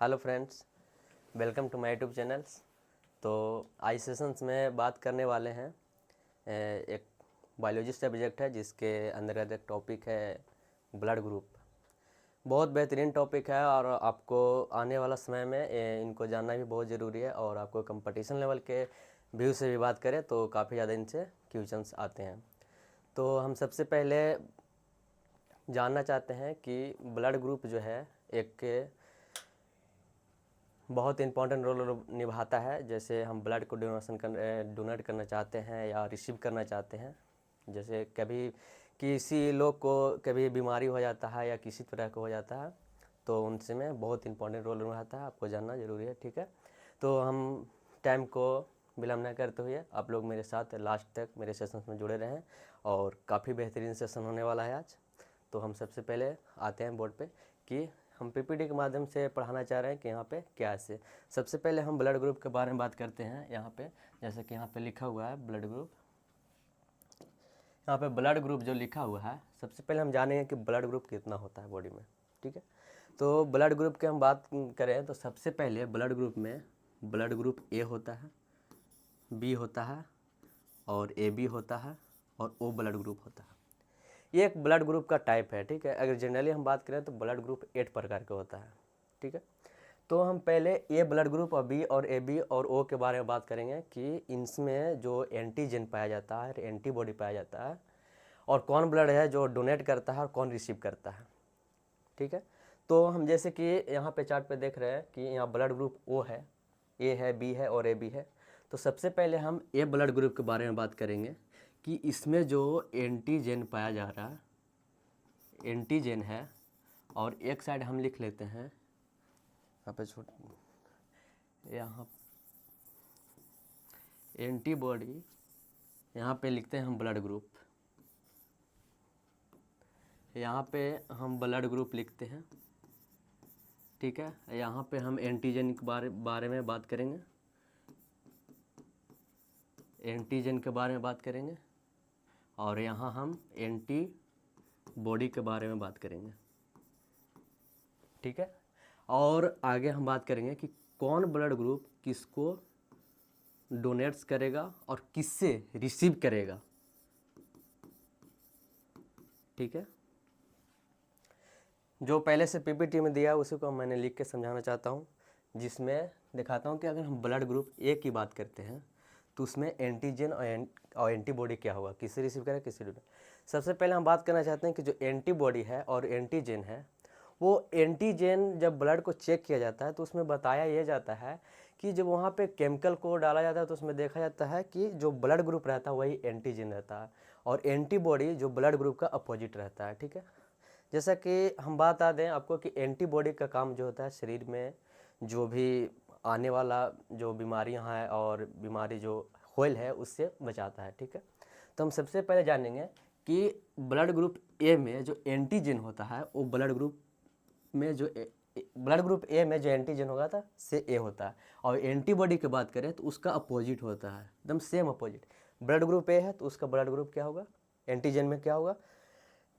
Hello friends, welcome to my YouTube channels. तो आज sessions में बात करने वाले हैं एक बायोलॉजी सब्जेक्ट है जिसके अंतर्गत एक टॉपिक है ब्लड ग्रुप। बहुत बेहतरीन टॉपिक है और आपको आने वाला समय में इनको जानना भी बहुत ज़रूरी है। और आपको कंपटीशन लेवल के व्यू से भी बात करें तो काफ़ी ज़्यादा इनसे क्वेश्चंस आते हैं। तो हम सबसे पहले जानना चाहते हैं कि ब्लड ग्रुप जो है एक बहुत इंपॉर्टेंट रोल निभाता है। जैसे हम ब्लड को डोनेट करना चाहते हैं या रिसीव करना चाहते हैं। जैसे कभी किसी लोग को कभी बीमारी हो जाता है या किसी तरह का हो जाता है तो उनसे में बहुत इंपॉर्टेंट रोल निभाता है, आपको जानना ज़रूरी है। ठीक है, तो हम टाइम को विलम्ब न करते हुए आप लोग मेरे साथ लास्ट तक मेरे सेशन में जुड़े रहें और काफ़ी बेहतरीन सेशन होने वाला है आज। तो हम सबसे पहले आते हैं बोर्ड पे कि हम पीपीटी के माध्यम से पढ़ाना चाह रहे हैं कि यहाँ पे क्या है। सबसे पहले हम ब्लड ग्रुप के बारे में बात करते हैं। यहाँ पे जैसे कि यहाँ पे लिखा हुआ है ब्लड ग्रुप। यहाँ पे ब्लड ग्रुप जो लिखा हुआ है, सबसे पहले हम जानेंगे कि ब्लड ग्रुप कितना होता है बॉडी में। ठीक है, तो ब्लड ग्रुप की हम बात करें तो सबसे पहले ब्लड ग्रुप में ब्लड ग्रुप ए होता है, बी होता है और ए बी होता है और ओ ब्लड ग्रुप होता है। ये एक ब्लड ग्रुप का टाइप है। ठीक है, अगर जनरली हम बात करें तो ब्लड ग्रुप 8 प्रकार का होता है। ठीक है, तो हम पहले ए ब्लड ग्रुप और बी और ए बी और ओ के बारे में बात करेंगे कि इनमें जो एंटीजन पाया जाता है, एंटीबॉडी पाया जाता है और कौन ब्लड है जो डोनेट करता है और कौन रिसीव करता है। ठीक है, तो हम जैसे कि यहाँ पे चार्ट पे देख रहे हैं कि यहाँ ब्लड ग्रुप ओ है, ए है, बी है और ए बी है। तो सबसे पहले हम ए ब्लड ग्रुप के बारे में बात करेंगे कि इसमें जो एंटीजन पाया जा रहा है, एंटीजन है। और एक साइड हम लिख लेते हैं यहाँ पे यहाँ एंटीबॉडी, यहाँ पे लिखते हैं हम ब्लड ग्रुप, यहाँ पे हम ब्लड ग्रुप लिखते हैं। ठीक है, यहाँ पे हम एंटीजन के बारे में बात करेंगे, एंटीजन के बारे में बात करेंगे और यहाँ हम एंटीबॉडी के बारे में बात करेंगे। ठीक है, और आगे हम बात करेंगे कि कौन ब्लड ग्रुप किसको डोनेट्स करेगा और किससे रिसीव करेगा। ठीक है, जो पहले से पीपीटी में दिया उसी को मैंने लिख के समझाना चाहता हूँ, जिसमें दिखाता हूँ कि अगर हम ब्लड ग्रुप ए की बात करते हैं तो उसमें एंटीजन और एंटीबॉडी क्या होगा, किससे रिसीव करेगा, किससे डोनेट। सबसे पहले हम बात करना चाहते हैं कि जो एंटीबॉडी है और एंटीजन है, वो एंटीजन जब ब्लड को चेक किया जाता है तो उसमें बताया यह जाता है कि जब वहाँ पे केमिकल को डाला जाता है तो उसमें देखा जाता है कि जो ब्लड ग्रुप रहता है वही एंटीजन रहता है और एंटीबॉडी जो ब्लड ग्रुप का अपोजिट रहता है। ठीक है, जैसा कि हम बात आ दें आपको कि एंटीबॉडी का काम जो होता है शरीर में जो भी आने वाला जो बीमारियां हैं और बीमारी जो होल है उससे बचाता है। ठीक है, तो हम सबसे पहले जानेंगे कि ब्लड ग्रुप ए में जो एंटीजन होता है वो ब्लड ग्रुप में जो ब्लड ग्रुप ए में जो एंटीजन होगा था से ए होता है और एंटीबॉडी की बात करें तो उसका अपोजिट होता है, एकदम same opposite. Blood group A है तो उसका ब्लड ग्रुप क्या होगा, एंटीजन में क्या होगा,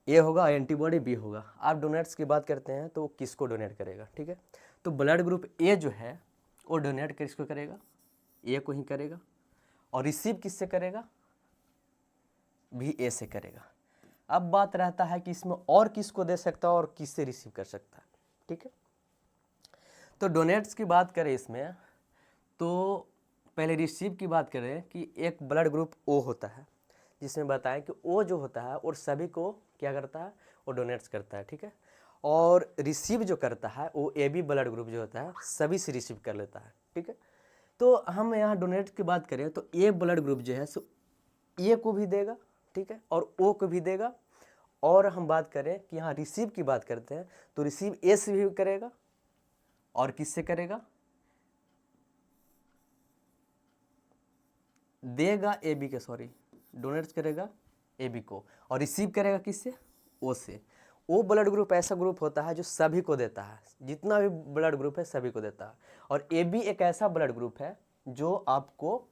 ए होगा, एंटीबॉडी बी होगा। आप डोनेट्स की बात करते हैं तो किसको डोनेट करेगा। ठीक है, तो ब्लड ग्रुप ए जो है वो डोनेट किसको करेगा, ए को ही करेगा और रिसीव किससे करेगा, भी ए से करेगा। अब बात रहता है कि इसमें और किसको दे सकता है और किससे रिसीव कर सकता है। ठीक है, तो डोनेट्स की बात करें इसमें तो पहले रिसीव की बात करें कि एक ब्लड ग्रुप ओ होता है जिसमें बताएं कि ओ जो होता है और सभी को क्या करता है, वो डोनेट्स करता है। ठीक है, और रिसीव जो करता है वो ए बी ब्लड ग्रुप जो होता है सभी से रिसीव कर लेता है। ठीक है, तो हम यहाँ डोनेट की बात करें तो ए ब्लड ग्रुप जो है सो ए को भी देगा। ठीक है, और ओ को भी देगा। और हम बात करें कि यहाँ रिसीव की बात करते हैं तो रिसीव ए से भी करेगा और किससे करेगा, देगा ए बी के, सॉरी डोनेट करेगा ए बी को और रिसीव करेगा किससे, ओ से। ओ ब्लड ग्रुप ऐसा ग्रुप होता है जो सभी को देता है, जितना भी ब्लड ग्रुप है सभी को देता है। और ए बी एक ऐसा ब्लड ग्रुप है जो आपको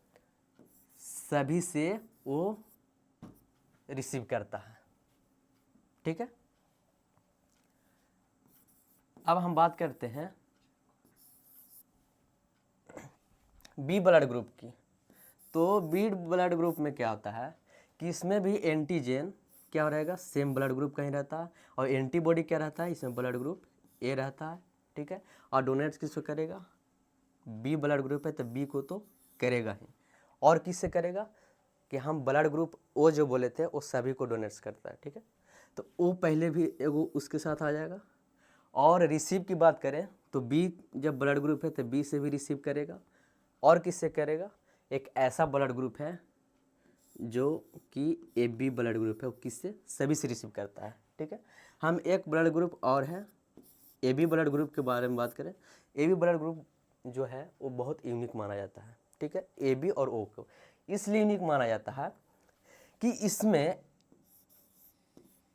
सभी से वो रिसीव करता है। ठीक है, अब हम बात करते हैं बी ब्लड ग्रुप की, तो बी ब्लड ग्रुप में क्या होता है कि इसमें भी एंटीजन क्या रहेगा, सेम ब्लड ग्रुप का ही रहता है, और एंटीबॉडी क्या रहता है, इसमें ब्लड ग्रुप ए रहता है, ठीक है। और डोनेट किसको करेगा, बी ब्लड ग्रुप है तो बी को तो करेगा ही, और किससे करेगा कि हम ब्लड ग्रुप ओ जो बोले थे वो सभी को डोनेट्स करता है, ठीक है। तो ओ पहले भी एगो उसके साथ आ जाएगा। और रिसीव की बात करें तो बी जब ब्लड ग्रुप है तो बी से भी रिसीव करेगा, और किससे करेगा, एक ऐसा ब्लड ग्रुप है जो कि ए बी ब्लड ग्रुप है, वो किससे, सभी से रिसीव करता है, ठीक है। हम एक ब्लड ग्रुप और है ए बी ब्लड ग्रुप के बारे में बात करें। ए बी ब्लड ग्रुप जो है वो बहुत यूनिक माना जाता है, ठीक है। ए बी और ओ को इसलिए यूनिक माना जाता है कि इसमें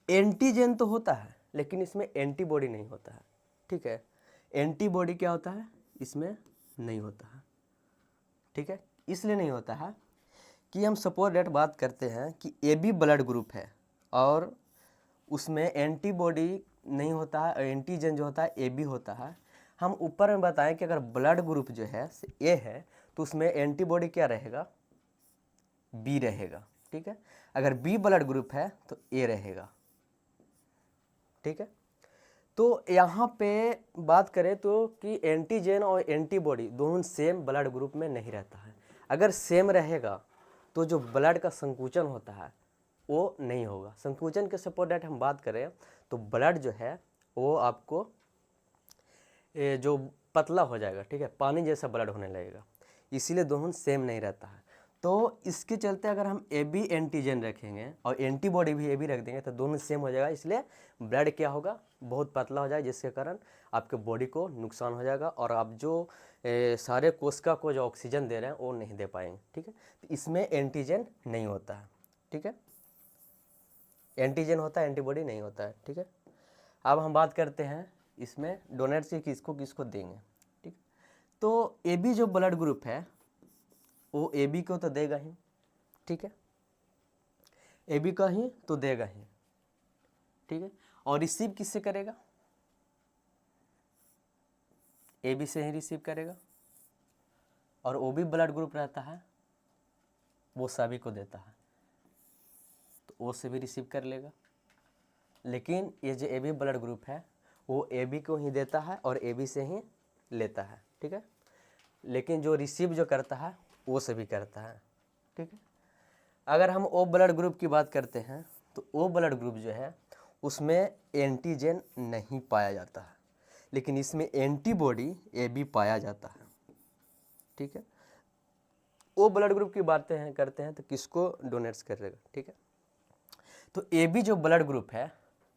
एंटीजन तो होता है लेकिन इसमें एंटीबॉडी नहीं होता है, ठीक है। एंटीबॉडी क्या होता है, इसमें नहीं होता है, ठीक है। इसलिए नहीं होता है कि हम सपोज डेट बात करते हैं कि ए बी ब्लड ग्रुप है और उसमें एंटीबॉडी नहीं होता है, एंटीजन जो होता है ए बी होता है। हम ऊपर में बताएं कि अगर ब्लड ग्रुप जो है ए है तो उसमें एंटीबॉडी क्या रहेगा, बी रहेगा, ठीक है। अगर बी ब्लड ग्रुप है तो ए रहेगा, ठीक है। तो यहाँ पे बात करें तो कि एंटीजन और एंटीबॉडी दोनों सेम ब्लड ग्रुप में नहीं रहता है। अगर सेम रहेगा तो जो ब्लड का संकुचन होता है वो नहीं होगा। संकुचन के सपोर्ट डेट हम बात करें तो ब्लड जो है वो आपको जो पतला हो जाएगा, ठीक है, पानी जैसा ब्लड होने लगेगा, इसीलिए दोनों सेम नहीं रहता है। तो इसके चलते अगर हम ए बी एंटीजन रखेंगे और एंटीबॉडी भी ए बी रख देंगे तो दोनों सेम हो जाएगा, इसलिए ब्लड क्या होगा, बहुत पतला हो जाएगा, जिसके कारण आपके बॉडी को नुकसान हो जाएगा और आप जो सारे कोशिका को जो ऑक्सीजन दे रहे हैं वो नहीं दे पाएंगे, ठीक है। तो इसमें एंटीजन नहीं होता है, ठीक है, एंटीजन होता है, एंटीबॉडी नहीं होता है, ठीक है। अब हम बात करते हैं इसमें डोनेट से किसको किसको देंगे, ठीक। तो ए बी जो ब्लड ग्रुप है वो ए बी को तो देगा ही, ठीक है, ए बी का ही तो देगा ही, ठीक है। और रिसीव किससे करेगा, ए बी से ही रिसीव करेगा, और ओ बी ब्लड ग्रुप रहता है वो सभी को देता है तो ओ से भी रिसीव कर लेगा। लेकिन ये जो ए बी ब्लड ग्रुप है वो ए बी को ही देता है और ए बी से ही लेता है, ठीक है। लेकिन जो रिसीव जो करता है वो से भी करता है, ठीक है। अगर हम ओ ब्लड ग्रुप की बात करते हैं तो ओ ब्लड ग्रुप जो है उसमें एंटीजन नहीं पाया जाता है, लेकिन इसमें एंटीबॉडी ए बी पाया जाता है, ठीक है। ओ ब्लड ग्रुप की बातें करते हैं तो किसको डोनेट्स करेगा, ठीक है। तो ए बी जो ब्लड ग्रुप है,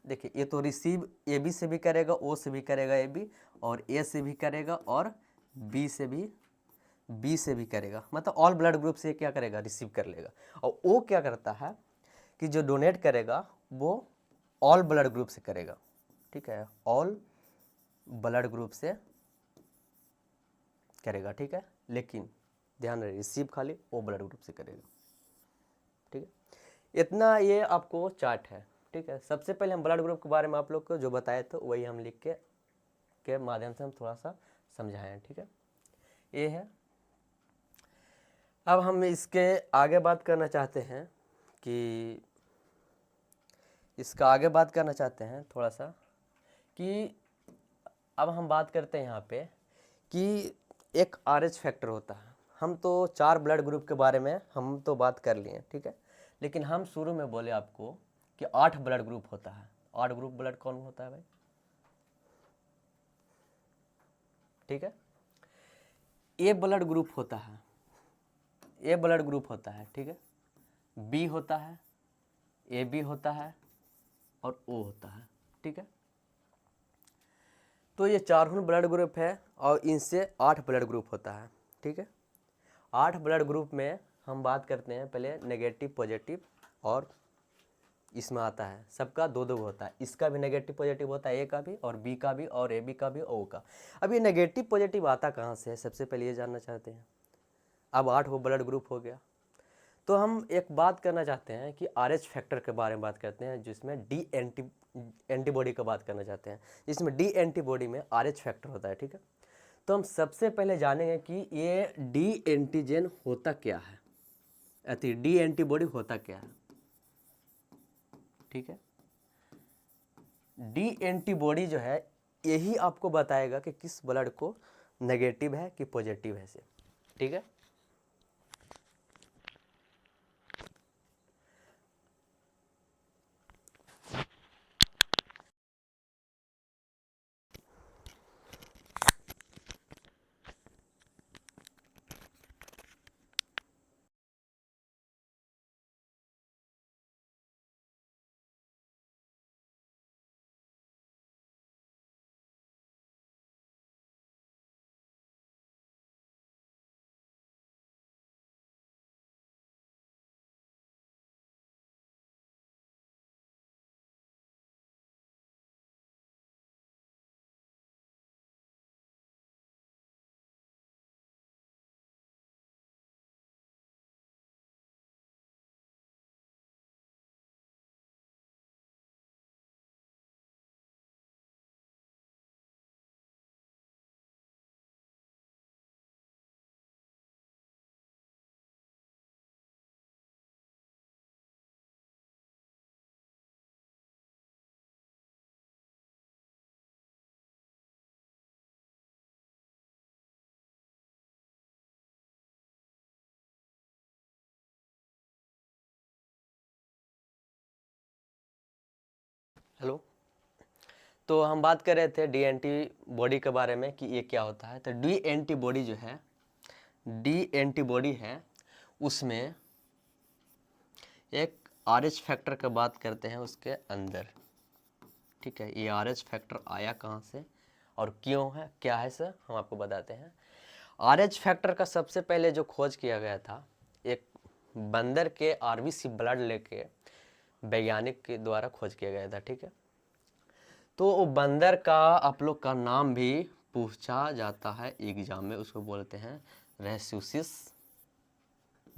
देखिए ये तो रिसीव ए बी से भी करेगा, ओ से भी करेगा ए बी, और ए से भी करेगा, और बी से भी करेगा, मतलब ऑल ब्लड ग्रुप से क्या करेगा, रिसीव कर लेगा। और ओ क्या करता है कि जो डोनेट करेगा वो ऑल ब्लड ग्रुप से करेगा, ठीक है, ऑल ब्लड ग्रुप से करेगा, ठीक है। लेकिन ध्यान रहे रिसीव खाली ओ ब्लड ग्रुप से करेगा, ठीक है। इतना ये आपको चार्ट है, ठीक है। सबसे पहले हम ब्लड ग्रुप के बारे में आप लोग को जो बताए थे वही हम लिख के माध्यम से हम थोड़ा सा समझाएं, ठीक है। ये है। अब हम इसके आगे बात करना चाहते हैं कि इसका आगे बात करना चाहते हैं थोड़ा सा कि अब हम बात करते हैं यहाँ पे कि एक RH फैक्टर होता है। हम तो 4 ब्लड ग्रुप के बारे में हम तो बात कर लिए, ठीक है, लेकिन हम शुरू में बोले आपको कि 8 ब्लड ग्रुप होता है। 8 ग्रुप ब्लड कौन होता है भाई, ठीक है। ए ब्लड ग्रुप होता है, ए ब्लड ग्रुप होता है, ठीक है, बी होता है, ए बी होता है और ओ होता है, ठीक है। तो ये चारों ब्लड ग्रुप है और इनसे 8 ब्लड ग्रुप होता है, ठीक है। 8 ब्लड ग्रुप में हम बात करते हैं पहले नेगेटिव पॉजिटिव, और इसमें आता है सबका 2-2 होता है, इसका भी नेगेटिव पॉजिटिव होता है, ए का भी और बी का भी और ए बी का भी ओ का। अब ये नेगेटिव पॉजिटिव आता कहाँ से है, सबसे पहले ये जानना चाहते हैं। अब 8 वो ब्लड ग्रुप हो गया, तो हम एक बात करना चाहते हैं कि RH फैक्टर के बारे में बात करते हैं, जिसमें डी एंटीबॉडी का बात करना चाहते हैं, जिसमें डी एंटीबॉडी में RH फैक्टर होता है, ठीक है। तो हम सबसे पहले जानेंगे कि ये डी एंटीजन होता क्या है, अति डी एंटीबॉडी होता क्या है। ठीक है, डी एंटीबॉडी जो है यही आपको बताएगा कि किस ब्लड को नेगेटिव है कि पॉजिटिव है से। ठीक है, हेलो। तो हम बात कर रहे थे डी एंटीबॉडी के बारे में कि ये क्या होता है। तो डी एंटीबॉडी जो है, डी एंटीबॉडी है, उसमें एक आरएच फैक्टर का बात करते हैं उसके अंदर। ठीक है, ये आरएच फैक्टर आया कहाँ से और क्यों है, क्या है सर, हम आपको बताते हैं। आरएच फैक्टर का सबसे पहले जो खोज किया गया था, एक बंदर के आरबीसी ब्लड लेके वैज्ञानिक के द्वारा खोज किया गया था। ठीक है, तो वो बंदर का आप लोग का नाम भी पूछा जाता है एग्जाम में, उसको बोलते हैं रेस्यूसिस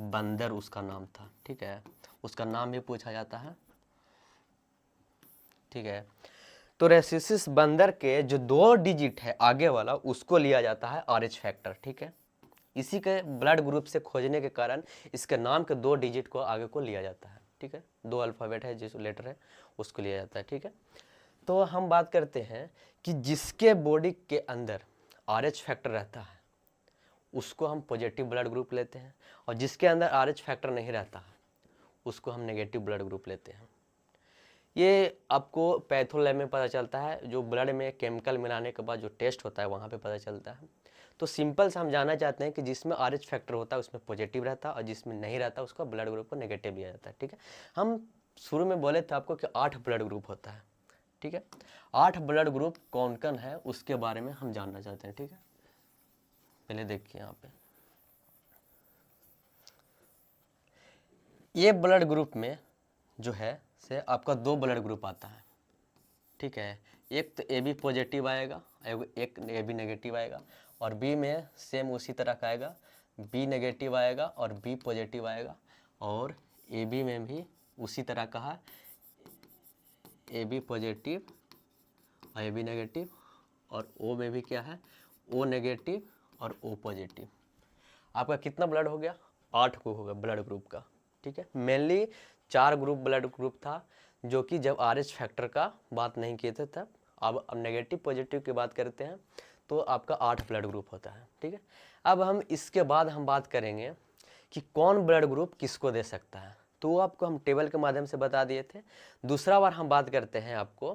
बंदर, उसका नाम था। ठीक है, उसका नाम भी पूछा जाता है। ठीक है, तो रेस्यूसिस बंदर के जो 2 डिजिट है आगे वाला, उसको लिया जाता है आरएच फैक्टर। ठीक है, इसी के ब्लड ग्रुप से खोजने के कारण इसके नाम के 2 डिजिट को आगे को लिया जाता है। ठीक है, 2 अल्फ़ाबेट है, जिस लेटर है उसको लिया जाता है। ठीक है, तो हम बात करते हैं कि जिसके बॉडी के अंदर आरएच फैक्टर रहता है उसको हम पॉजिटिव ब्लड ग्रुप लेते हैं, और जिसके अंदर आरएच फैक्टर नहीं रहता है उसको हम नेगेटिव ब्लड ग्रुप लेते हैं। ये आपको पैथो लैब में पता चलता है, जो ब्लड में केमिकल मिलाने के बाद जो टेस्ट होता है वहाँ पे पता चलता है। तो सिंपल से हम जानना चाहते हैं कि जिसमें आरएच फैक्टर होता है उसमें पॉजिटिव रहता है, और जिसमें नहीं रहता उसका ब्लड ग्रुप को नेगेटिव लिया जाता है। ठीक है, हम शुरू में बोले थे आपको कि 8 ब्लड ग्रुप होता है। ठीक है, 8 ब्लड ग्रुप कौन कौन है उसके बारे में हम जानना चाहते हैं। ठीक है, पहले देखिए यहाँ पे ये ब्लड ग्रुप में जो है से आपका 2 ब्लड ग्रुप आता है। ठीक है, एक तो ए बी पॉजिटिव आएगा, एक ए बी नेगेटिव आएगा, और बी में सेम उसी तरह का आएगा, बी नेगेटिव आएगा और बी पॉजिटिव आएगा, और ए बी में भी उसी तरह का है, ए बी पॉजिटिव और ए बी नेगेटिव, और ओ में भी क्या है, ओ नेगेटिव और ओ पॉजिटिव। आपका कितना ब्लड हो गया, 8 को होगा ब्लड ग्रुप का। ठीक है, मेनली 4 ग्रुप ब्लड ग्रुप था, जो कि जब आरएच फैक्टर का बात नहीं किए थे तब। अब नेगेटिव पॉजिटिव की बात करते हैं तो आपका 8 ब्लड ग्रुप होता है। ठीक है, अब हम इसके बाद हम बात करेंगे कि कौन ब्लड ग्रुप किसको दे सकता है, तो वो आपको हम टेबल के माध्यम से बता दिए थे। दूसरा बार हम बात करते हैं आपको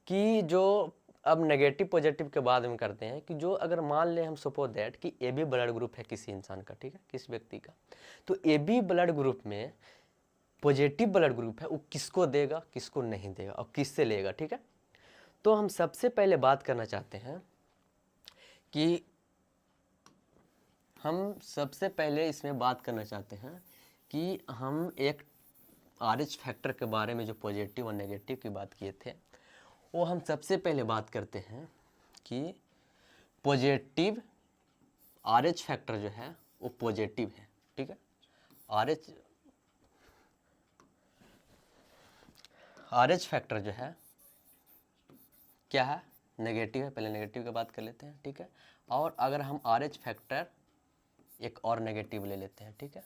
कि जो अब नेगेटिव पॉजिटिव के बाद में करते हैं कि जो अगर मान लें हम सपोज दैट कि ए बी ब्लड ग्रुप है किसी इंसान का, ठीक है, किस व्यक्ति का, तो ए बी ब्लड ग्रुप में पॉजिटिव ब्लड ग्रुप है, वो किसको देगा किसको नहीं देगा और किससे लेगा। ठीक है, तो हम सबसे पहले बात करना चाहते हैं कि हम सबसे पहले इसमें बात करना चाहते हैं कि हम एक आरएच फैक्टर के बारे में जो पॉजिटिव और नेगेटिव की बात किए थे, वो हम सबसे पहले बात करते हैं कि पॉजिटिव आरएच फैक्टर जो है वो पॉजिटिव है। ठीक है, आरएच फैक्टर जो है क्या है, नेगेटिव है, पहले नेगेटिव की बात कर लेते हैं, ठीक है। और अगर हम RH फैक्टर एक और नेगेटिव ले लेते हैं, ठीक है।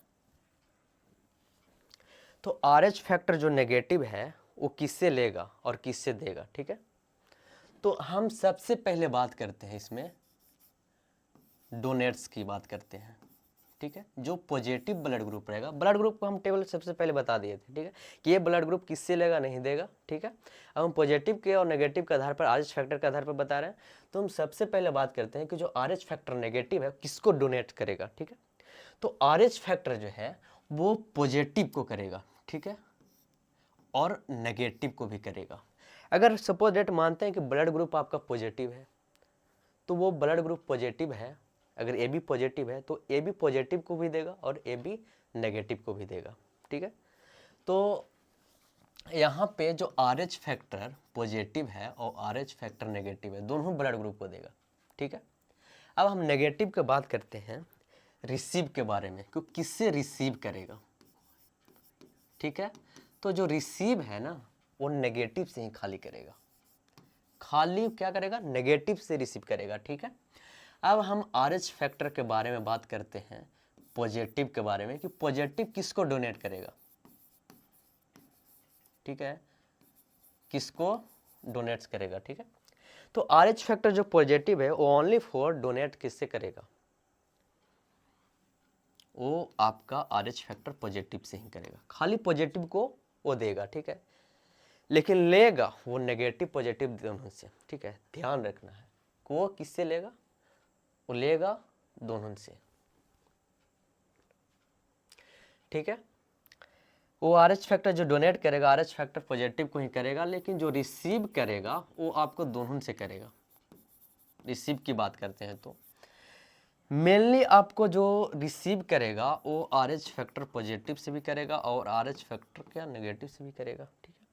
तो RH फैक्टर जो नेगेटिव है वो किससे लेगा और किससे देगा, ठीक है। तो हम सबसे पहले बात करते हैं इसमें डोनेट्स की बात करते हैं, ठीक है। जो पॉजिटिव ब्लड ग्रुप रहेगा, ब्लड ग्रुप को हम टेबल सबसे पहले बता दिए थे, ठीक है, कि ये ब्लड ग्रुप किससे लेगा नहीं देगा, ठीक है। अब हम पॉजिटिव के और नेगेटिव के आधार पर RH फैक्टर के आधार पर बता रहे हैं। तो हम सबसे पहले बात करते हैं कि जो RH फैक्टर नेगेटिव है किसको डोनेट करेगा, ठीक है। तो RH फैक्टर जो है वो पॉजिटिव को करेगा, ठीक है, और नेगेटिव को भी करेगा। अगर सपोज डेट मानते हैं कि ब्लड ग्रुप आपका पॉजिटिव है, तो वो ब्लड ग्रुप पॉजिटिव है, अगर AB पॉजिटिव है तो AB पॉजिटिव को भी देगा और AB नेगेटिव को भी देगा, ठीक है। तो यहाँ पे जो RH फैक्टर पॉजिटिव है और RH फैक्टर नेगेटिव है, दोनों ब्लड ग्रुप को देगा, ठीक है। अब हम नेगेटिव की बात करते हैं रिसीव के बारे में, कि किससे रिसीव करेगा, ठीक है। तो जो रिसीव है ना वो नेगेटिव से ही खाली करेगा, खाली क्या करेगा, नेगेटिव से रिसीव करेगा, ठीक है। अब हम RH फैक्टर के बारे में बात करते हैं पॉजिटिव के बारे में, कि पॉजिटिव किसको डोनेट करेगा, ठीक है, किसको डोनेट करेगा, ठीक है। तो RH फैक्टर जो पॉजिटिव है वो ओनली फॉर डोनेट किससे करेगा, वो आपका RH फैक्टर पॉजिटिव से ही करेगा, खाली पॉजिटिव को वो देगा, ठीक है। लेकिन लेगा वो नेगेटिव पॉजिटिव दोनों से, ठीक है, ध्यान रखना है। वो किससे लेगा, वो लेगा दोनों से, ठीक है। वो RH फैक्टर जो डोनेट करेगा RH फैक्टर पॉजिटिव को ही करेगा, लेकिन जो रिसीव करेगा वो आपको दोनों से करेगा। रिसीव की बात करते हैं तो मेनली आपको जो रिसीव करेगा वो RH फैक्टर पॉजिटिव से भी करेगा और RH फैक्टर क्या नेगेटिव से भी करेगा, ठीक है।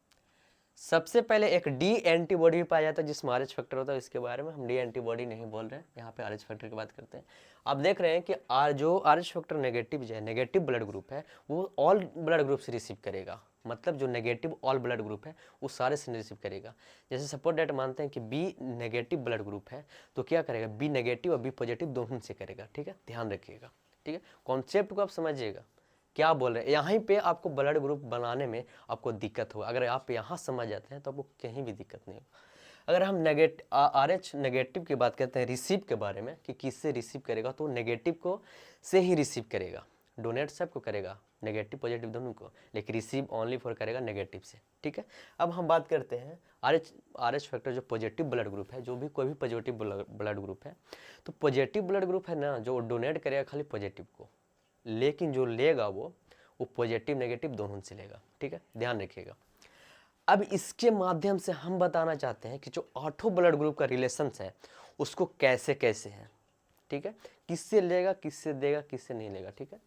सबसे पहले एक डी एंटीबॉडी भी पाया जाता है जिसमें RH फैक्टर होता है, इसके बारे में हम डी एंटीबॉडी नहीं बोल रहे हैं, यहाँ पे RH फैक्टर की बात करते हैं। आप देख रहे हैं कि जो RH फैक्टर नेगेटिव जो है, नेगेटिव ब्लड ग्रुप है, वो ऑल ब्लड ग्रुप से रिसीव करेगा, मतलब जो नेगेटिव ऑल ब्लड ग्रुप है वो सारे से रिसीव करेगा। जैसे सपोज डेट मानते हैं कि B नेगेटिव ब्लड ग्रुप है, तो क्या करेगा, B नेगेटिव और B पॉजिटिव दोनों से करेगा, ठीक है, ध्यान रखिएगा, ठीक है। कॉन्सेप्ट को आप समझिएगा क्या बोल रहे हैं। यहीं पे आपको ब्लड ग्रुप बनाने में आपको दिक्कत होगा, अगर आप यहाँ समझ जाते हैं तो आपको कहीं भी दिक्कत नहीं होगा। अगर हम RH नेगेटिव की बात करते हैं रिसीव के बारे में, कि किससे रिसीव करेगा, तो नेगेटिव को से ही रिसीव करेगा, डोनेट सबको करेगा, नेगेटिव पॉजिटिव दोनों को, लेकिन रिसीव ओनली फॉर करेगा नेगेटिव से, ठीक है। अब हम बात करते हैं RH फैक्टर जो पॉजिटिव ब्लड ग्रुप है, जो भी कोई भी पॉजिटिव ब्लड ग्रुप है, तो पॉजिटिव ब्लड ग्रुप है ना जो डोनेट करेगा खाली पॉजिटिव को, लेकिन जो लेगा वो पॉजिटिव नेगेटिव दोनों से लेगा, ठीक है, ध्यान रखिएगा। अब इसके माध्यम से हम बताना चाहते हैं कि जो आठों ब्लड ग्रुप का रिलेशंस है उसको कैसे कैसे है, ठीक है, किससे लेगा किससे देगा किससे नहीं लेगा, ठीक है।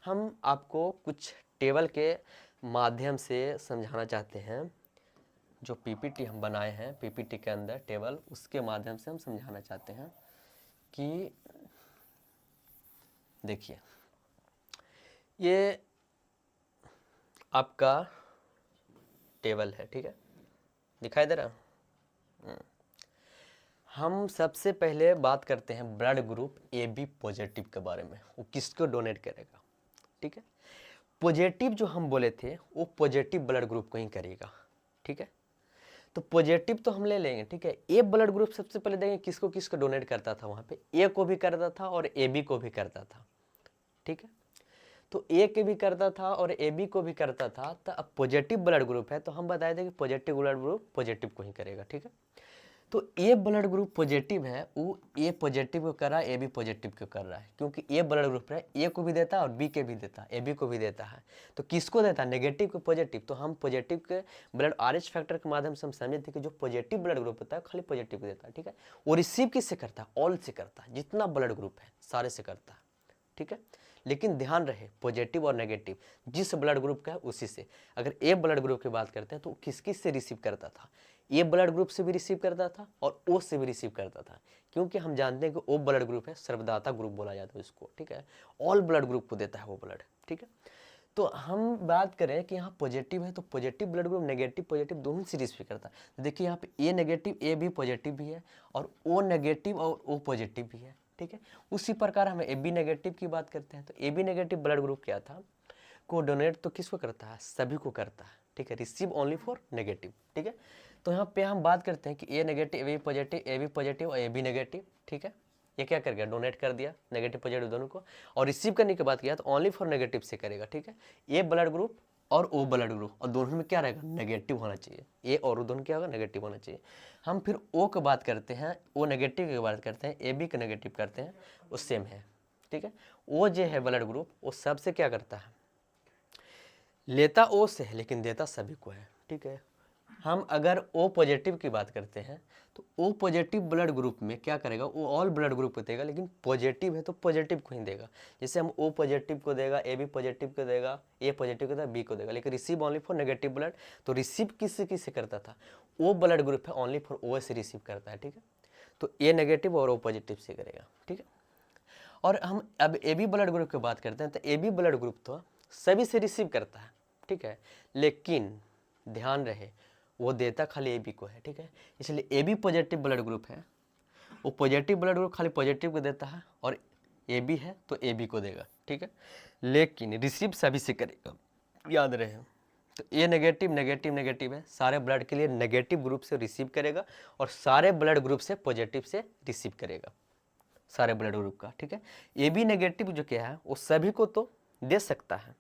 हम आपको कुछ टेबल के माध्यम से समझाना चाहते हैं, जो PPT हम बनाए हैं, PPT के अंदर टेबल, उसके माध्यम से हम समझाना चाहते हैं कि देखिए ये आपका टेबल है, ठीक है, दिखाई दे रहा। हम सबसे पहले बात करते हैं ब्लड ग्रुप AB पॉजिटिव के बारे में, वो किसको डोनेट करेगा, ठीक है। पॉजिटिव जो हम बोले थे वो पॉजिटिव ब्लड ग्रुप को ही करेगा, ठीक है। तो पॉजिटिव तो हम ले लेंगे, ठीक है। ए ब्लड ग्रुप सबसे पहले देखेंगे किसको किसको डोनेट करता था, वहाँ पे A को भी करता था और AB को भी करता था, ठीक है। तो A के भी करता था और AB को भी करता था, तो अब पॉजिटिव ब्लड ग्रुप है तो हम बताए थे कि पॉजिटिव ब्लड ग्रुप पॉजिटिव को ही करेगा, ठीक है। तो A ब्लड ग्रुप पॉजिटिव है, वो A पॉजिटिव को कर रहा है, AB पॉजिटिव को कर रहा है, क्योंकि A ब्लड ग्रुप है, A को भी देता है और B के भी देता है, AB को भी देता है। तो किसको देता है, नेगेटिव को पॉजिटिव। तो हम पॉजिटिव के ब्लड RH फैक्टर के माध्यम से हम समझे थे कि जो पॉजिटिव ब्लड ग्रुप होता है खाली पॉजिटिव को देता है, ठीक है। वो रिसीव किससे करता है, ऑल से करता है, जितना ब्लड ग्रुप है सारे से करता है, ठीक है। लेकिन ध्यान रहे पॉजिटिव और नेगेटिव जिस ब्लड ग्रुप का है उसी से। अगर A ब्लड ग्रुप की बात करते हैं तो किस किस से रिसीव करता था, A ब्लड ग्रुप से भी रिसीव करता था और O से भी रिसीव करता था, क्योंकि हम जानते हैं कि O ब्लड ग्रुप है सर्वदाता ग्रुप बोला जाता है उसको, ठीक है। ऑल ब्लड ग्रुप को देता है वो ब्लड, ठीक है। तो हम बात करें कि यहाँ पॉजिटिव है तो positive blood group negative positive दोनों से रिसीव करता है। तो देखिए यहाँ पे ए नेगेटिव ए भी पॉजिटिव भी है और ओ नेगेटिव और ओ पॉजिटिव भी है, ठीक है। उसी प्रकार हम ए बी नेगेटिव की बात करते हैं तो A B negative blood group क्या था, को डोनेट तो किसको करता है, सभी को करता है, ठीक है। रिसीव ओनली फॉर नेगेटिव, ठीक है। तो यहाँ पे हम बात करते हैं कि ए नेगेटिव ए बी पॉजिटिव और ए बी नेगेटिव, ठीक है। ये क्या कर गया, डोनेट कर दिया नेगेटिव पॉजिटिव दोनों को, और रिसीव करने की बात किया तो ओनली फॉर नेगेटिव से करेगा, ठीक है। ए ब्लड ग्रुप और ओ ब्लड ग्रुप और दोनों में क्या रहेगा, नेगेटिव होना चाहिए। ए और दोनों क्या होगा, नेगेटिव होना चाहिए। हम फिर ओ की बात करते हैं, ओ नेगेटिव की बात करते हैं, ए बी का नेगेटिव करते हैं, वो सेम है, ठीक है। ओ जो है ब्लड ग्रुप वो सबसे क्या करता है, लेता ओ से है लेकिन देता सभी को है, ठीक है। हम अगर ओ पॉजिटिव की बात करते हैं तो ओ पॉजिटिव ब्लड ग्रुप में क्या करेगा, वो ऑल ब्लड ग्रुप को देगा लेकिन पॉजिटिव है तो पॉजिटिव को ही देगा। जैसे हम ओ पॉजिटिव को देगा, ए बी पॉजिटिव को देगा, ए पॉजिटिव को देगा, बी को देगा, लेकिन receive only for negative blood. तो रिसीव किससे किससे करता था, ओ ब्लड ग्रुप है ओनली फॉर ओ से रिसीव करता है, ठीक है। तो ए नेगेटिव और ओ पॉजिटिव से करेगा, ठीक है। और हम अब ए बी ब्लड ग्रुप की बात करते हैं तो ए बी ब्लड ग्रुप तो सभी से रिसीव करता है, ठीक है, लेकिन ध्यान रहे वो देता खाली ए बी को है, ठीक है। इसलिए A B positive blood group है, वो पॉजिटिव ब्लड ग्रुप खाली पॉजिटिव को देता है और ए बी है तो ए बी को देगा, ठीक है, लेकिन रिसीव सभी से करेगा, याद रहे। तो ए नेगेटिव नेगेटिव नेगेटिव है, सारे ब्लड के लिए नेगेटिव ग्रुप से रिसीव करेगा और सारे ब्लड ग्रुप से पॉजिटिव से रिसीव करेगा, सारे ब्लड ग्रुप का, ठीक है। ए बी नेगेटिव जो क्या है वो सभी को तो दे सकता है,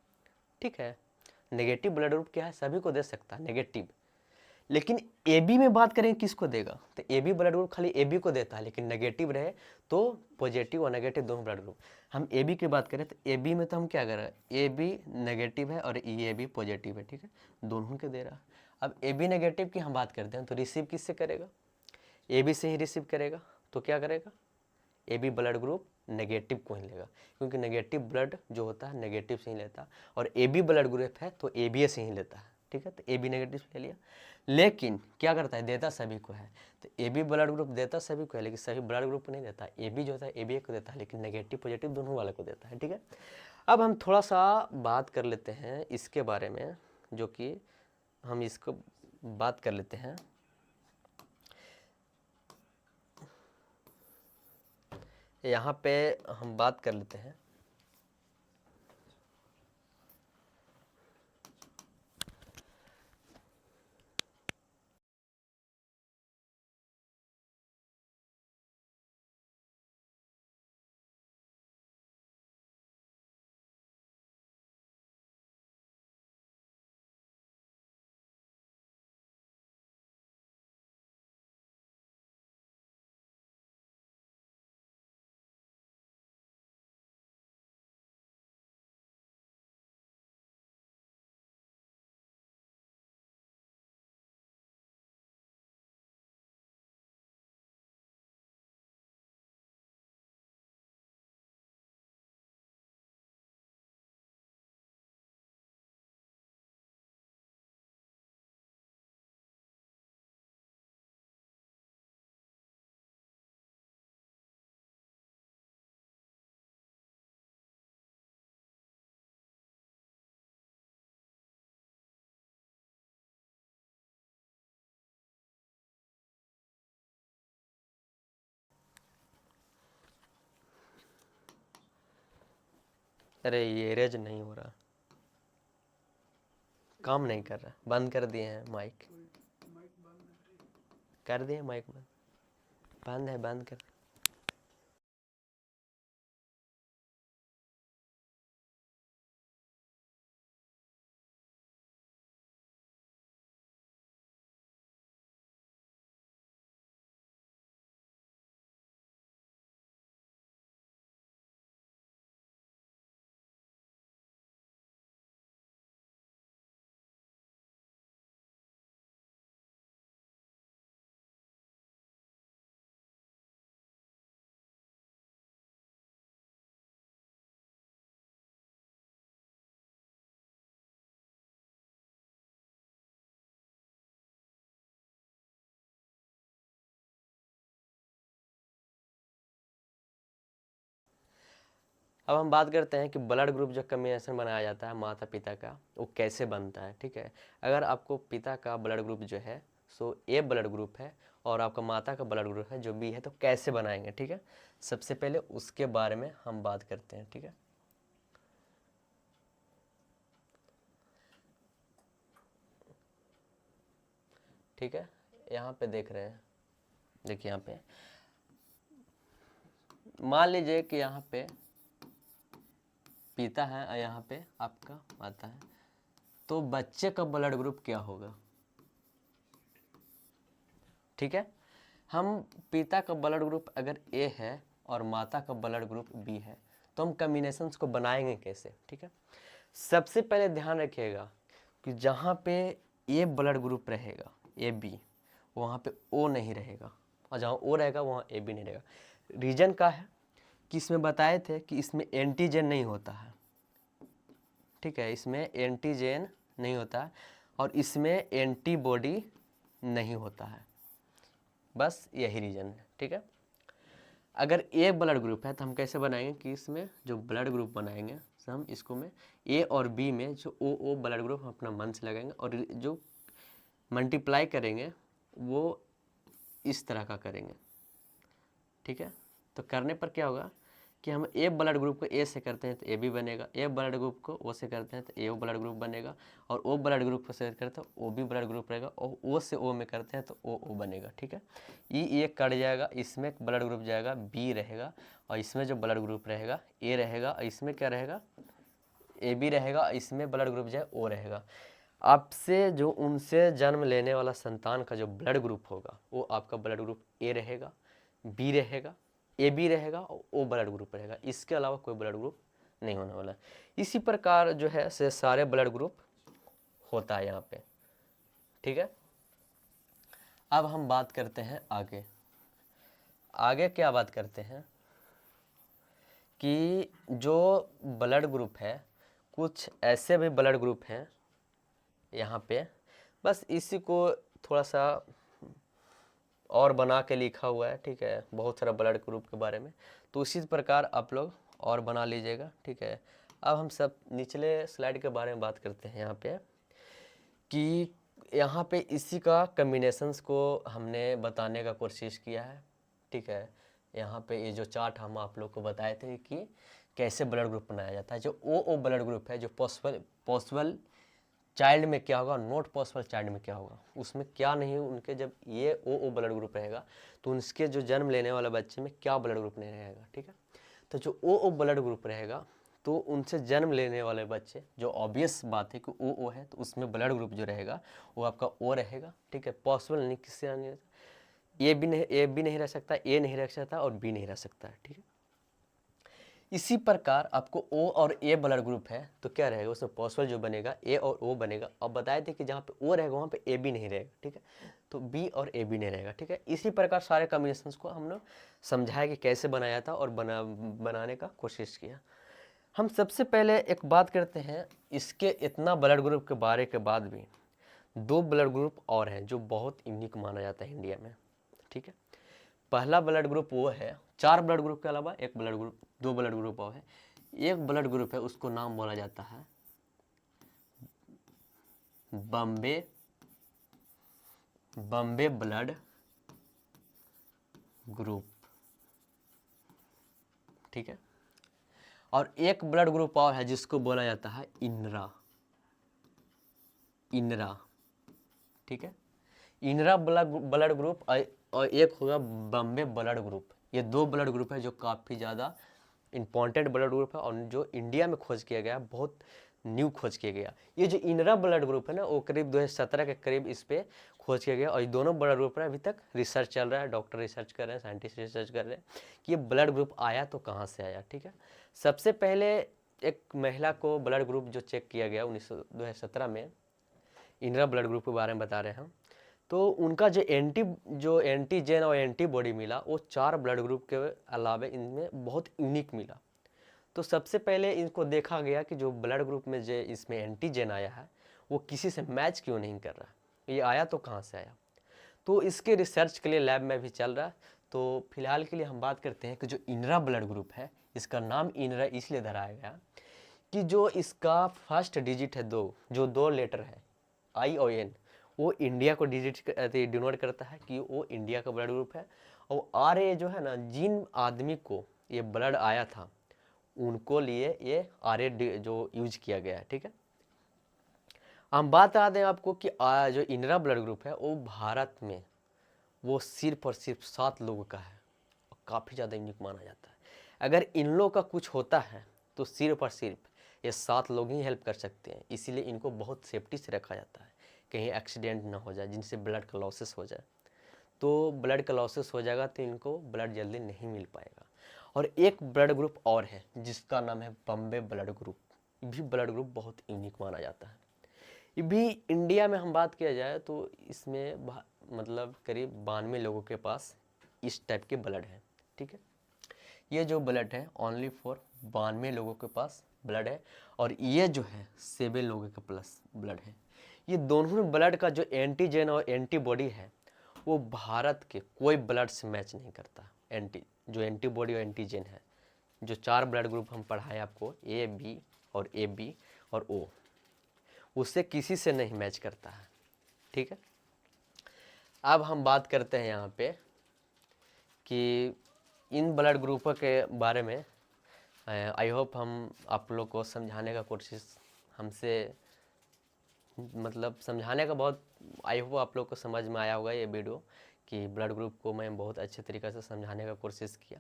ठीक है। नेगेटिव ब्लड ग्रुप क्या है, सभी को दे सकता है नेगेटिव, लेकिन ए बी में बात करें किसको देगा, तो ए बी ब्लड ग्रुप खाली ए बी को देता है, लेकिन नेगेटिव रहे तो पॉजिटिव और नेगेटिव दोनों ब्लड ग्रुप। हम ए बी की बात करें तो ए बी में तो हम क्या कर रहे हैं, ए बी नेगेटिव है और ए बी पॉजिटिव है, ठीक है, दोनों के दे रहा। अब ए बी नेगेटिव की हम बात करते हैं तो रिसीव किससे करेगा, ए बी से ही रिसीव करेगा, तो क्या करेगा, A B blood group negative को ही लेगा, क्योंकि नेगेटिव ब्लड जो होता है नेगेटिव से ही लेता, और ए बी ब्लड ग्रुप है तो ए बी से ही लेता है, ठीक है। तो ए बी नेगेटिव ले लिया, लेकिन क्या करता है, देता सभी को है। तो ए बी ब्लड ग्रुप देता सभी को है लेकिन सभी ब्लड ग्रुप को नहीं देता, ए बी जो होता है ए बी को देता है लेकिन नेगेटिव पॉजिटिव दोनों वाले को देता है, ठीक है। अब हम थोड़ा सा बात कर लेते हैं इसके बारे में, जो कि हम इसको बात कर लेते हैं, यहाँ पे हम बात कर लेते हैं, अरे ये इरेज नहीं हो रहा, काम नहीं कर रहा, बंद कर दिए हैं माइक, कर दिए माइक बंद, बंद है, बंद कर। अब हम बात करते हैं कि ब्लड ग्रुप जो कॉम्बिनेशन बनाया जाता है माता पिता का, वो कैसे बनता है। ठीक है, अगर आपको पिता का ब्लड ग्रुप जो है सो ए ब्लड ग्रुप है और आपका माता का ब्लड ग्रुप है जो बी है, तो कैसे बनाएंगे। ठीक है, सबसे पहले उसके बारे में हम बात करते हैं। ठीक है, ठीक है, यहाँ पे देख रहे हैं, देखिए यहाँ पे मान लीजिए कि यहाँ पे पिता है और यहाँ पे आपका माता है, तो बच्चे का ब्लड ग्रुप क्या होगा। ठीक है, हम पिता का ब्लड ग्रुप अगर ए है और माता का ब्लड ग्रुप बी है, तो हम कॉम्बिनेशंस को बनाएंगे कैसे। ठीक है, सबसे पहले ध्यान रखिएगा कि जहाँ पे ए ब्लड ग्रुप रहेगा ए बी, वहाँ पे ओ नहीं रहेगा, और जहाँ ओ रहेगा वहाँ ए बी नहीं रहेगा। रीजन का है कि इसमें बताए थे कि इसमें एंटीजन नहीं होता है। ठीक है, इसमें एंटीजन नहीं होता है और इसमें एंटीबॉडी नहीं होता है, बस यही रीजन है। ठीक है, अगर ए ब्लड ग्रुप है तो हम कैसे बनाएंगे कि इसमें जो ब्लड ग्रुप बनाएंगे तो हम इसको में ए और बी में जो ओ ब्लड ग्रुप हम अपना मन से लगाएंगे और जो मल्टीप्लाई करेंगे वो इस तरह का करेंगे। ठीक है, तो करने पर क्या होगा कि हम ए ब्लड ग्रुप को ए से करते हैं तो ए बी बनेगा, ए ब्लड ग्रुप को ओ से करते हैं तो ए ब्लड ग्रुप बनेगा, और ओ ब्लड ग्रुप को से करते हैं ओ बी ब्लड ग्रुप रहेगा, और ओ से ओ में करते हैं तो ओ बनेगा। ठीक है, ये कट जाएगा, इसमें ब्लड ग्रुप जाएगा बी रहेगा, और इसमें जो ब्लड ग्रुप रहेगा ए रहेगा, और इसमें क्या रहेगा ए बी रहेगा, इसमें ब्लड ग्रुप जो है ओ रहेगा। आपसे जो उनसे जन्म लेने वाला संतान का जो ब्लड ग्रुप होगा वो आपका ब्लड ग्रुप ए रहेगा, बी रहेगा, ए बी रहेगा और ओ ब्लड ग्रुप रहेगा, इसके अलावा कोई ब्लड ग्रुप नहीं होने वाला। इसी प्रकार जो है से सारे ब्लड ग्रुप होता है यहाँ पे। ठीक है, अब हम बात करते हैं आगे। आगे क्या बात करते हैं कि जो ब्लड ग्रुप है, कुछ ऐसे भी ब्लड ग्रुप हैं यहाँ पे, बस इसी को थोड़ा सा और बना के लिखा हुआ है। ठीक है, बहुत सारा ब्लड ग्रुप के बारे में, तो उसी प्रकार आप लोग और बना लीजिएगा। ठीक है, अब हम सब निचले स्लाइड के बारे में बात करते हैं यहाँ पे कि यहाँ पे इसी का कम्बिनेशंस को हमने बताने का कोशिश किया है। ठीक है, यहाँ पे ये जो चार्ट हम आप लोग को बताए थे कि कैसे ब्लड ग्रुप बनाया जाता है। जो ओ ब्लड ग्रुप है, जो पॉसिबल चाइल्ड में क्या होगा, नॉट पॉसिबल चाइल्ड में क्या होगा, उसमें क्या नहीं, उनके जब ये ओ ब्लड ग्रुप रहेगा तो उनके जो जन्म लेने वाला बच्चे में क्या ब्लड ग्रुप नहीं रहेगा। ठीक है, तो जो ओ ब्लड ग्रुप रहेगा तो उनसे जन्म लेने वाले बच्चे, जो ऑब्वियस बात है कि ओ है तो उसमें ब्लड ग्रुप जो रहेगा वो आपका ओ रहेगा। ठीक है, पॉसिबल नहीं, किससे नहीं, ए भी नहीं रह सकता, ए नहीं रह सकता और बी नहीं रह सकता है। ठीक है, इसी प्रकार आपको ओ और ए ब्लड ग्रुप है तो क्या रहेगा, उसमें पॉसिबल जो बनेगा ए और ओ बनेगा। अब बताए थे कि जहाँ पे ओ रहेगा वहाँ पे ए बी नहीं रहेगा। ठीक है, तो बी और ए बी नहीं रहेगा। ठीक है, इसी प्रकार सारे कॉम्बिनेशंस को हम लोग समझाया कि कैसे बनाया था और बनाने का कोशिश किया। हम सबसे पहले एक बात करते हैं, इसके इतना ब्लड ग्रुप के बारे के बाद भी दो ब्लड ग्रुप और हैं जो बहुत यूनिक माना जाता है इंडिया में। ठीक है, पहला ब्लड ग्रुप वो है, 4 ब्लड ग्रुप के अलावा एक ब्लड ग्रुप, 2 ब्लड ग्रुप और है। एक ब्लड ग्रुप है उसको नाम बोला जाता है बॉम्बे ब्लड ग्रुप। ठीक है, और एक ब्लड ग्रुप और है जिसको बोला जाता है इनरा। ठीक है, इनरा ब्लड ग्रुप और एक होगा बॉम्बे ब्लड ग्रुप। ये 2 ब्लड ग्रुप है जो काफ़ी ज़्यादा इंपॉर्टेंट ब्लड ग्रुप है और जो इंडिया में खोज किया गया, बहुत न्यू खोज किया गया। ये जो इनरा ब्लड ग्रुप है ना, वो करीब 2017 के करीब इस पर खोज किया गया, और ये दोनों ब्लड ग्रुप पर अभी तक रिसर्च चल रहा है, डॉक्टर रिसर्च कर रहे हैं, साइंटिस्ट रिसर्च कर रहे हैं कि ये ब्लड ग्रुप आया तो कहाँ से आया। ठीक है, सबसे पहले एक महिला को ब्लड ग्रुप जो चेक किया गया 2017 में, इनरा ब्लड ग्रुप के बारे में बता रहे हैं हम, तो उनका जो एंटीजन और एंटीबॉडी मिला वो 4 ब्लड ग्रुप के अलावा इनमें बहुत यूनिक मिला। तो सबसे पहले इनको देखा गया कि जो ब्लड ग्रुप में जो इसमें एंटीजन आया है वो किसी से मैच क्यों नहीं कर रहा, ये आया तो कहाँ से आया। तो इसके रिसर्च के लिए लैब में भी चल रहा है। तो फिलहाल के लिए हम बात करते हैं कि जो इनरा ब्लड ग्रुप है, इसका नाम इनरा इसलिए धराया गया कि जो इसका फर्स्ट डिजिट है जो दो लेटर है आई और एन, वो इंडिया को डिनोट करता है कि वो इंडिया का ब्लड ग्रुप है। और आर ए जो है ना, जिन आदमी को ये ब्लड आया था उनको लिए ये आर ए जो यूज किया गया है। ठीक है, हम बात बता दें आपको कि जो इनरा ब्लड ग्रुप है वो भारत में वो सिर्फ और सिर्फ 7 लोगों का है और काफ़ी ज़्यादा यूनिक माना जाता है। अगर इन लोगों का कुछ होता है तो सिर्फ और सिर्फ ये 7 लोग ही हेल्प कर सकते हैं, इसीलिए इनको बहुत सेफ्टी से रखा जाता है, कहीं एक्सीडेंट ना हो जाए जिनसे ब्लड का लॉसेस हो जाए। तो ब्लड का लॉसेस हो जाएगा तो इनको ब्लड जल्दी नहीं मिल पाएगा। और एक ब्लड ग्रुप और है जिसका नाम है बॉम्बे ब्लड ग्रुप। ये भी ब्लड ग्रुप बहुत यूनिक माना जाता है। ये भी इंडिया में हम बात किया जाए तो इसमें मतलब करीब 92 लोगों के पास इस टाइप के ब्लड है। ठीक है, ये जो ब्लड है ओनली फॉर 92 लोगों के पास ब्लड है, और ये जो है 7 लोगों के प्लस ब्लड है। ये दोनों ब्लड का जो एंटीजन और एंटीबॉडी है वो भारत के कोई ब्लड से मैच नहीं करता। जो एंटीबॉडी और एंटीजन है, जो 4 ब्लड ग्रुप हम पढ़ाए आपको, ए बी और ए बी और ओ, उससे किसी से नहीं मैच करता है। ठीक है, अब हम बात करते हैं यहाँ पे कि इन ब्लड ग्रुपों के बारे में आई होप हम आप लोग को समझाने का कोशिश हमसे मतलब समझाने का बहुत आई होप आप लोग को समझ में आया होगा ये वीडियो, कि ब्लड ग्रुप को मैं बहुत अच्छे तरीके से समझाने का कोशिश किया।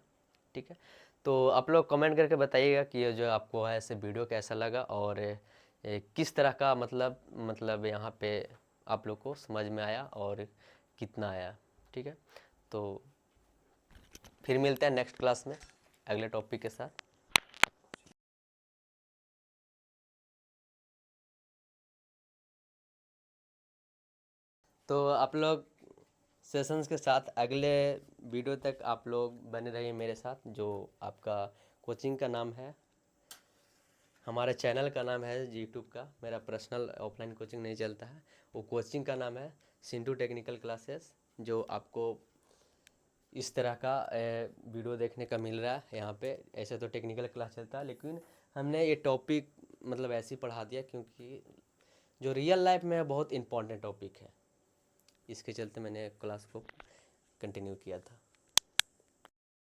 ठीक है, तो आप लोग कमेंट करके बताइएगा कि ये जो आपको है ऐसे वीडियो कैसा लगा और किस तरह का मतलब यहाँ पे आप लोग को समझ में आया और कितना आया। ठीक है, तो फिर मिलते हैं नेक्स्ट क्लास में अगले टॉपिक के साथ। तो आप लोग सेशंस के साथ अगले वीडियो तक आप लोग बने रहिए मेरे साथ। जो आपका कोचिंग का नाम है, हमारे चैनल का नाम है यूट्यूब का, मेरा पर्सनल ऑफलाइन कोचिंग नहीं चलता है, वो कोचिंग का नाम है सिंटू टेक्निकल क्लासेस, जो आपको इस तरह का वीडियो देखने का मिल रहा है यहाँ पे। ऐसे तो टेक्निकल क्लास चलता है, लेकिन हमने ये टॉपिक मतलब ऐसे ही पढ़ा दिया क्योंकि जो रियल लाइफ में बहुत इंपॉर्टेंट टॉपिक है, इसके चलते मैंने क्लास को कंटिन्यू किया था।